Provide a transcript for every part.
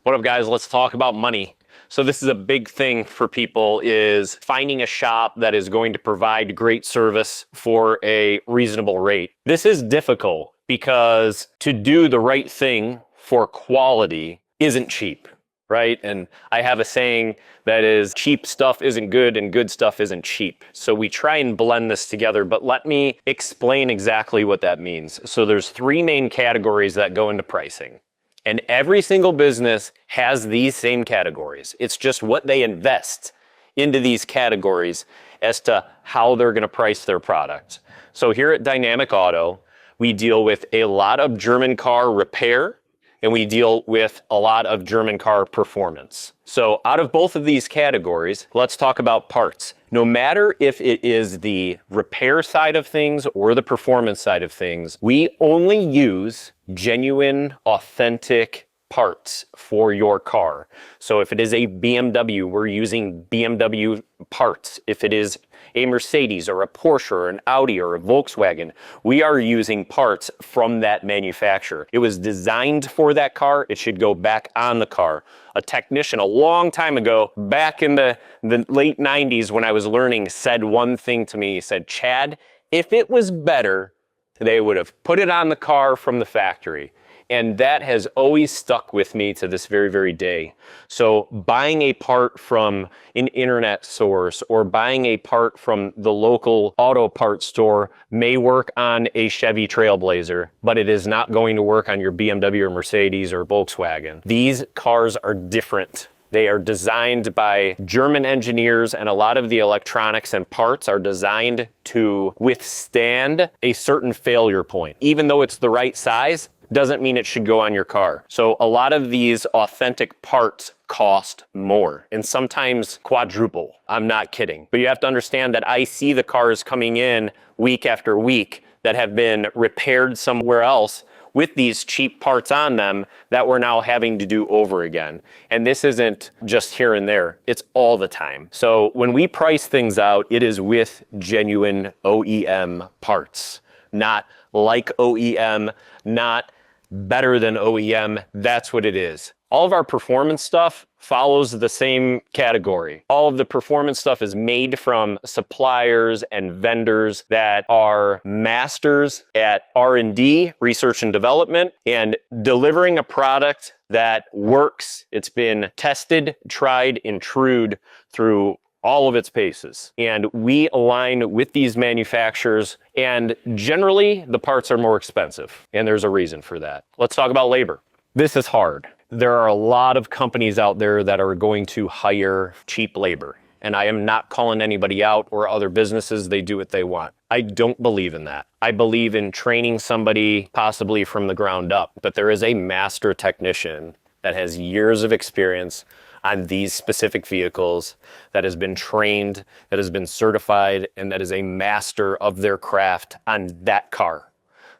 What up, guys? Let's talk about money. So this is a big thing for people, is finding a shop that is going to provide great service for a reasonable rate. This is difficult because to do the right thing for quality isn't cheap, right? And I have a saying that is, cheap stuff isn't good and good stuff isn't cheap. So we try and blend this together, but let me explain exactly what that means. So there's three main categories that go into pricing. And every single business has these same categories. It's just what they invest into these categories as to how they're going to price their product. So here at Dynamic Auto, we deal with a lot of German car repair, and we deal with a lot of German car performance. So out of both of these categories, let's talk about parts. No matter if it is the repair side of things or the performance side of things, we only use genuine, authentic parts for your car. So if it is a BMW, we're using BMW parts. If it is a Mercedes or a Porsche or an Audi or a Volkswagen, we are using parts from that manufacturer. It was designed for that car. It should go back on the car. A technician a long time ago, back in the late 90s when I was learning, said one thing to me. He said, "Chad, if it was better, they would have put it on the car from the factory." And that has always stuck with me to this very, very day. So buying a part from an internet source or buying a part from the local auto parts store may work on a Chevy Trailblazer, but it is not going to work on your BMW or Mercedes or Volkswagen. These cars are different. They are designed by German engineers, and a lot of the electronics and parts are designed to withstand a certain failure point. Even though it's the right size, doesn't mean it should go on your car. So a lot of these authentic parts cost more, and sometimes quadruple. I'm not kidding. But you have to understand that I see the cars coming in week after week that have been repaired somewhere else with these cheap parts on them that we're now having to do over again. And this isn't just here and there, it's all the time. So when we price things out, it is with genuine OEM parts, not like OEM, not better than OEM. That's what it is. All of our performance stuff follows the same category. All of the performance stuff is made from suppliers and vendors that are masters at R&D, research and development, and delivering a product that works. It's been tested, tried, and trued through all of its paces. And we align with these manufacturers, and generally the parts are more expensive, and there's a reason for that. Let's talk about labor. This is hard. There are a lot of companies out there that are going to hire cheap labor, and I am not calling anybody out or other businesses. They do what they want. I don't believe in that. I believe in training somebody possibly from the ground up, but there is a master technician that has years of experience on these specific vehicles, that has been trained, that has been certified, and that is a master of their craft on that car.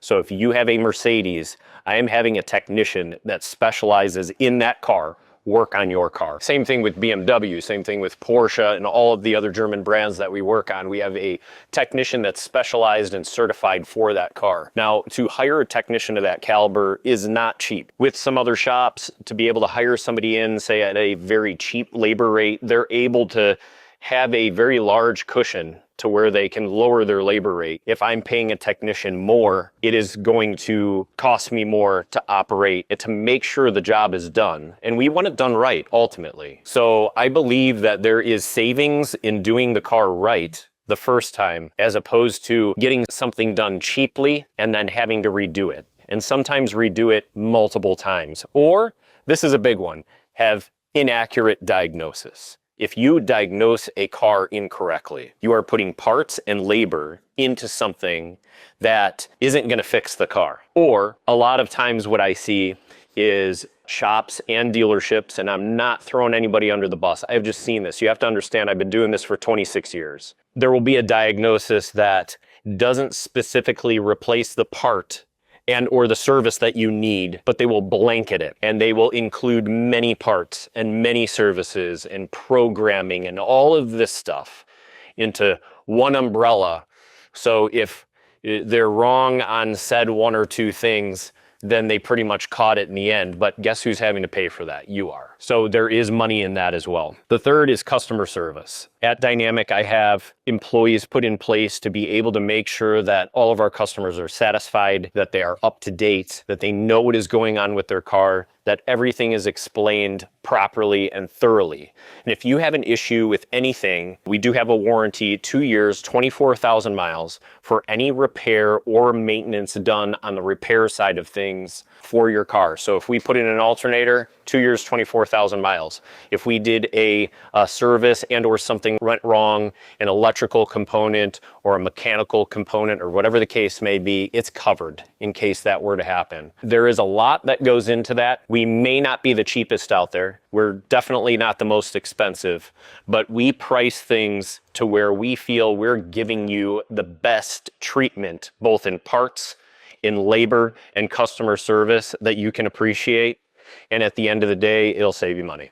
So if you have a Mercedes, I am having a technician that specializes in that car work on your car. Same thing with BMW, same thing with Porsche and all of the other German brands that we work on. We have a technician that's specialized and certified for that car. Now, to hire a technician of that caliber is not cheap. With some other shops, to be able to hire somebody in, say at a very cheap labor rate, they're able to have a very large cushion to where they can lower their labor rate. If I'm paying a technician more, it is going to cost me more to operate and to make sure the job is done. And we want it done right, ultimately. So I believe that there is savings in doing the car right the first time, as opposed to getting something done cheaply and then having to redo it. And sometimes redo it multiple times. Or, this is a big one, have inaccurate diagnosis. If you diagnose a car incorrectly, you are putting parts and labor into something that isn't going to fix the car. Or a lot of times what I see is shops and dealerships, and I'm not throwing anybody under the bus. I've just seen this. You have to understand, I've been doing this for 26 years. There will be a diagnosis that doesn't specifically replace the part and or the service that you need, but they will blanket it, and they will include many parts and many services and programming and all of this stuff into one umbrella. So if they're wrong on said one or two things, then they pretty much caught it in the end. But guess who's having to pay for that? You are. So there is money in that as well. The third is customer service. At Dynamic, I have employees put in place to be able to make sure that all of our customers are satisfied, that they are up to date, that they know what is going on with their car, that everything is explained properly and thoroughly. And if you have an issue with anything, we do have a warranty, 2 years, 24,000 miles for any repair or maintenance done on the repair side of things for your car. So if we put in an alternator, 2 years, 24,000 miles. If we did a service and or something went wrong, an electrical component or a mechanical component or whatever the case may be, it's covered in case that were to happen. There is a lot that goes into that. We may not be the cheapest out there. We're definitely not the most expensive, but we price things to where we feel we're giving you the best treatment, both in parts, in labor, and customer service that you can appreciate. And at the end of the day, it'll save you money.